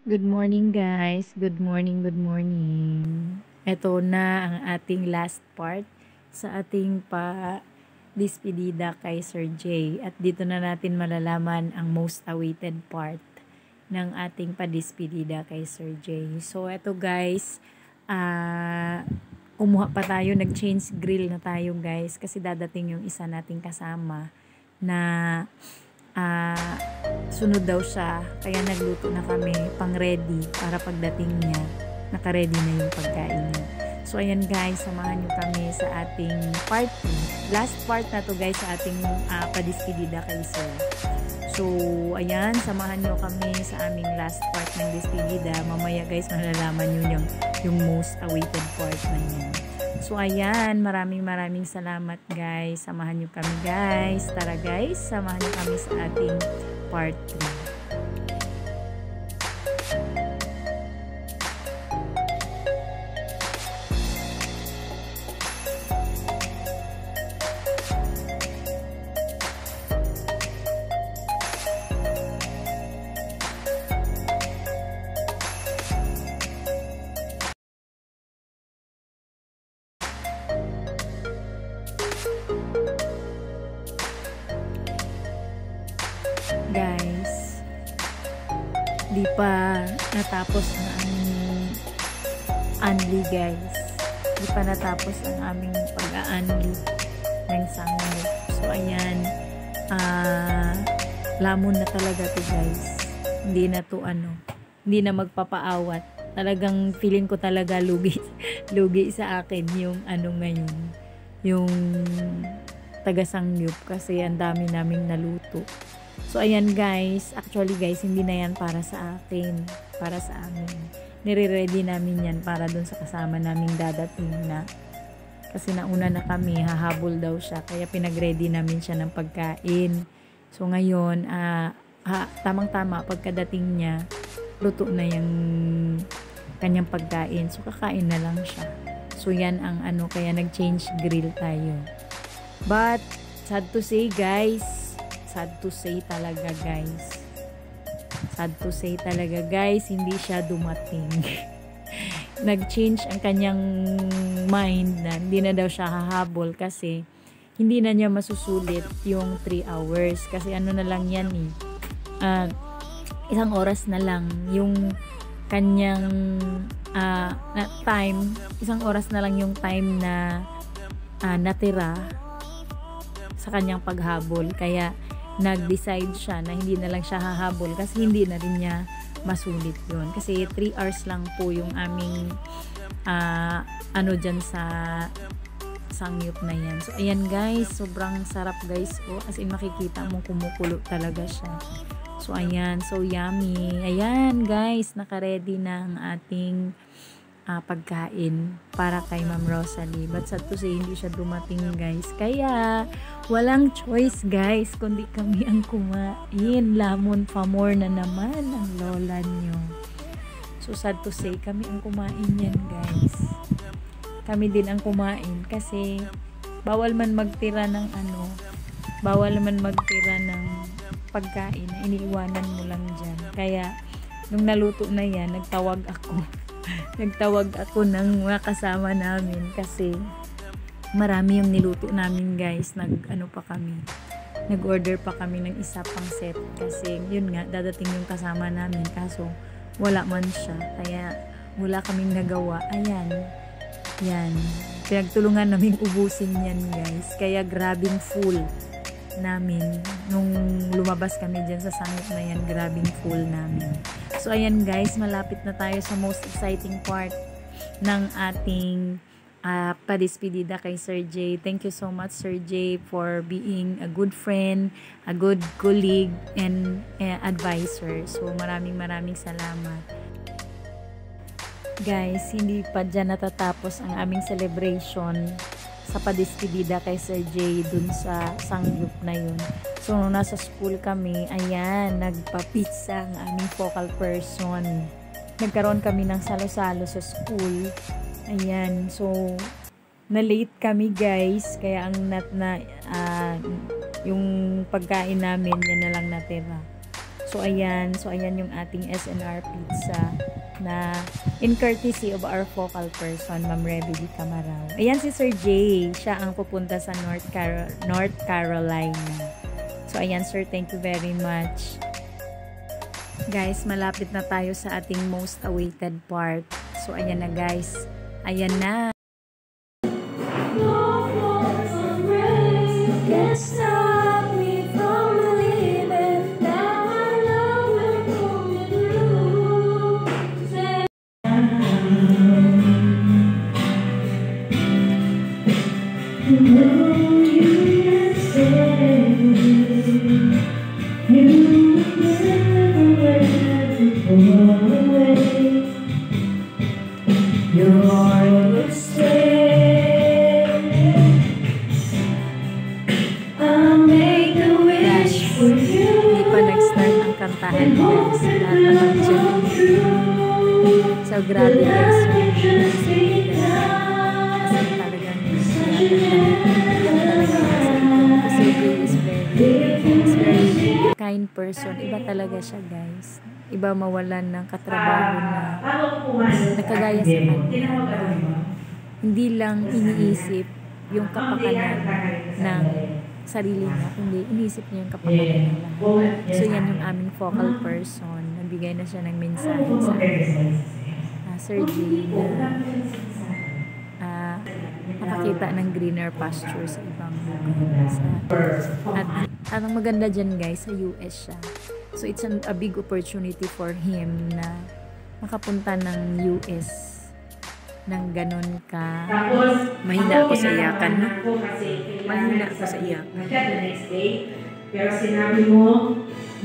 Good morning guys. Good morning, good morning. Ito na ang ating last part sa ating pa-dispedida kay Sir J. At dito na natin malalaman ang most awaited part ng ating pa-dispedida kay Sir J. So ito guys, kumuha pa tayo, nag-change grill na tayo guys kasi dadating yung isa nating kasama na sunod daw siya, kaya nagluto na kami pang ready para pagdating niya naka-ready na yung pagkain niya. So ayan guys, samahan niyo kami sa ating part 2. Last part na to guys sa ating pa-dispedida kay Sir. So ayan, samahan niyo kami sa aming last part ng dispedida. Mamaya guys, malalaman niyo yung most awaited part na yun. So ayan, maraming salamat guys. Samahan niyo kami guys. Tara guys, samahan niyo kami sa ating part 3. Guys, di pa natapos ang aming anli guys. Di pa natapos ang aming pag-aanli ng sangay. So ayan, lamon na talaga to guys. Hindi na to hindi na magpapaawat. Talagang feeling ko talaga lugi sa akin yung ngayon, yung taga-sangyup kasi ang dami naming naluto. So, ayan guys. Actually guys, hindi na yan para sa akin. Para sa amin. Nire-ready namin yan para dun sa kasama naming dadating na. Kasi nauna na kami, hahabol daw siya. Kaya pinag-ready namin siya ng pagkain. So, ngayon, tamang-tama, pagkadating niya, luto na yung kanyang pagkain. So, kakain na lang siya. So, yan ang kaya nag-change grill tayo. But, sad to say guys, sad to say talaga guys, hindi siya dumating. Nag-change ang kanyang mind na hindi na daw siya hahabol kasi hindi na niya masusulit yung 3 hours. Kasi na lang yan isang oras na lang yung kanyang time, isang oras na lang yung time na natira sa kanyang paghabol. Kaya nag-decide siya na hindi na lang siya hahabol kasi hindi na rin niya masulit yun. Kasi 3 hours lang po yung aming dyan sa sangyup na yan. So, ayan guys, sobrang sarap guys. As in, makikita mo kumukulo talaga siya. So, ayan, so yummy. Ayan guys, naka-ready na ang ating pagkain para kay Ma'am Rosalie. But sad to say, hindi siya dumating guys. Kaya, walang choice guys, kundi kami ang kumain. Lamon pa more na naman ang lola nyo. So, sad to say, kami ang kumain yan guys. Kami din ang kumain kasi bawal man magtira ng pagkain na iniiwanan mo lang dyan. Kaya, nung naluto na yan, nagtawag ako ng mga kasama namin kasi marami yung niluto namin guys. Nag-order pa kami ng isa pang set kasi yun nga, dadating yung kasama namin kaso wala man siya, kaya wala kaming nagawa. Ayan, yan, pinagtulungan namin ubusin yan guys. Kaya grabing full namin nung lumabas kami dyan sa sangit na yan, grabing full namin. So ayan guys, malapit na tayo sa most exciting part ng ating pa-dispedida kay Sir J. Thank you so much Sir J for being a good friend, a good colleague, and advisor. So maraming salamat. Guys, hindi pa dyan natatapos ang aming celebration sa pa-dispedida kay Sir J dun sa sangyup na yun. So, nung nasa school kami, ayan, nagpa-pizza ang aming focal person. Nagkaroon kami ng salo-salo sa school. Ayan, so, na-late kami guys. Kaya yung pagkain namin, yan na lang natira. So ayan yung ating SNR pizza na in courtesy of our focal person, Ma'am Rebby Camarao. Ayan si Sir Jay, siya ang pupunta sa North Carolina. So ayan sir, thank you very much. Guys, malapit na tayo sa ating most awaited part. So ayan na guys, ayan na. Kantahan guys, lahat naman dyan. So grabe guys, kasi talagang kasi he is very kind person. Iba talaga siya guys. Iba mawalan ng katrabaho na nakagaya sa kanya. Hindi lang iniisip yung kapakanan ng sarili niya, kundi inisip niya yung kapakanan ng lahat. So yan yung aming focal person. Nagbigay na siya ng mensahe sa Sir J na nakakita ng greener pasture sa ibang lugar. At ang maganda dyan guys, sa US siya. So it's a big opportunity for him na makapunta ng US nang ganun ka. Mahina ako sa iyakan, no? Mahina ako sa iyakan. Pero sinabi mo,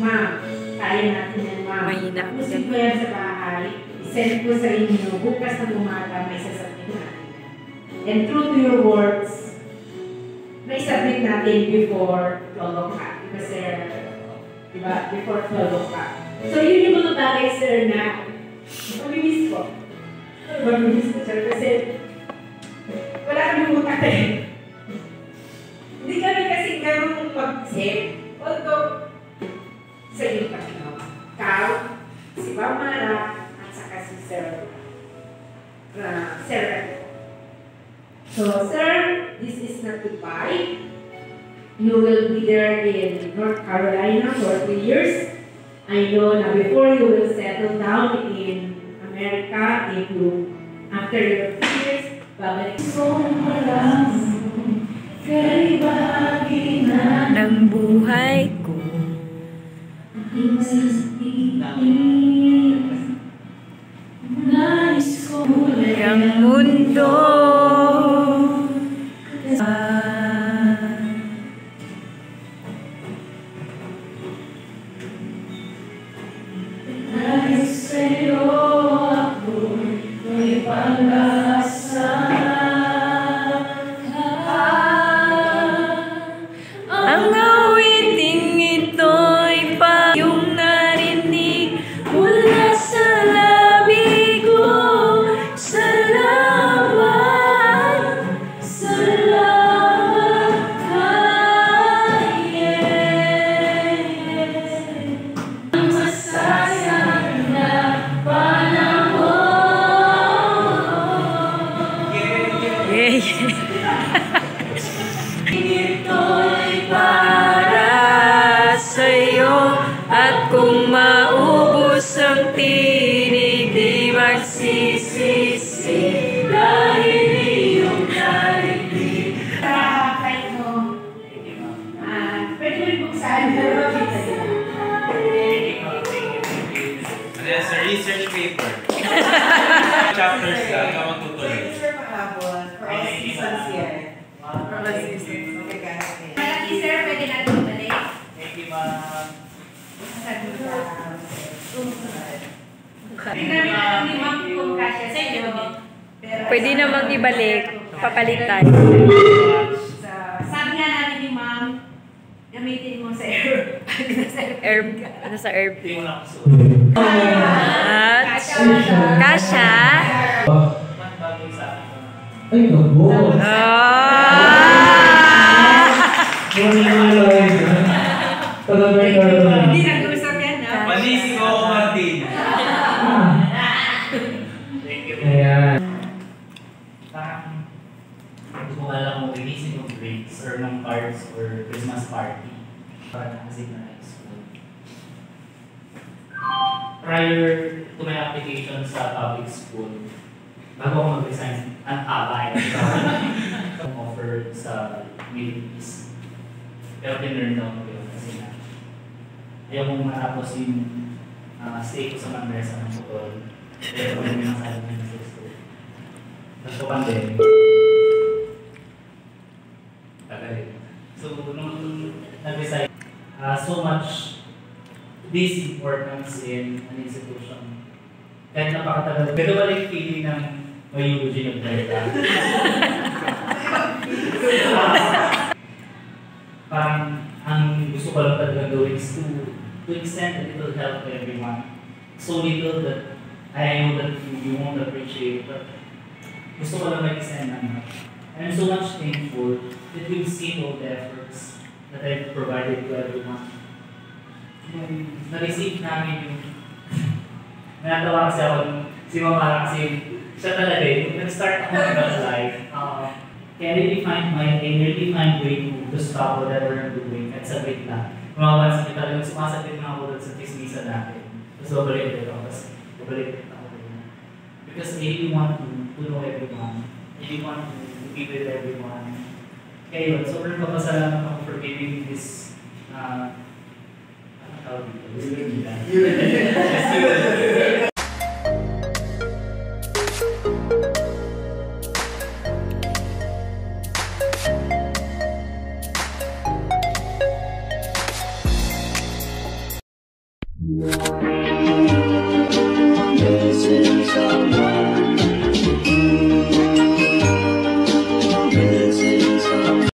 Ma'am, kaya natin yan, Ma'am. Mahina ako Pusin ko yan sa bahay, isend ko sa inyo, bukas na umaga, may sasabit natin yan. And true to your words, may submit natin before 12 o'clock. Kasi, diba, before 12 o'clock. So, yun yung mga bagay, sir, na mamimiss ko. Mamimiss ko, sir, kasi wala kami mukate. Hindi kami kasi ganun mag-save. Although, sa iyo pa ginawa. Kao, si Bamara, at saka si Sir. Sir. So, sir, this is not goodbye. You will be there in North Carolina for 3 years. I know na before you will settle down in America, if you, after your 3 years, babalik so malas, kay bahagi na ng buhay ko. Nais ko ang mundo. nais sa'yo ako'y pag-asa. Ang awiting ito'y pa yung narinig mula sa labi ko. Salamat, Salamat kaye. Ang masasayang na panahon. yeah. Ito'y Para sa'yo, at kung maubos ang tinig, di magsisisi dahil iyong narinig. kahit mo. Pwede mo buksan. There's a research paper. Chapters na matutuloy. Sir, pahabol. For all seasons here. For all seasons. Okay, guys. Malaki, sir, pwede natin bumalik. Thank you, ma'am. Tingnan natin ni Ma'am kung kasya sa inyo. Pwede namang ibalik, papalitan. Sabi nga natin ni Ma'am, gamitin mo sa Sa airplane. Wala akong suot. At kasha. Bago sa akin. Ay, naku. Ah! Hindi Hindi nag-usap yan, ha? prior to my application sa public school, bago ako mag-resign, ang abay ang offer sa Middle East. Pero pinurn down ko yun kasi na ayaw mong matapos yung stay ko sa Manresa ng Bukol. Pero kung may masabi na sa school. Tapos ko pandemic. Tagal. So, nung nag-resign, so much this importance in an institution. Kahit napakatagal. Pero wala yung feeling ng may Eugene of Delta. Parang ang gusto ko lang talagang gawin is to extend a little help to everyone. So little that I know that you won't appreciate, but gusto ko lang mag-extend ng help. I'm so much thankful that you've seen all the efforts that I've provided to everyone. Na-receive namin yung natawa kasi ako si Mama kasi siya talaga yung nag-start ako ng life. I really find way to stop whatever I'm doing at sabit lang. Mababansin niyo talagang sumasabit na ako sa chismisa natin. Tapos babalik ulit ako. Because I really want to know everyone. I really want to be with everyone. Kaya yun, sobrang papasalamat ako for giving this Wow.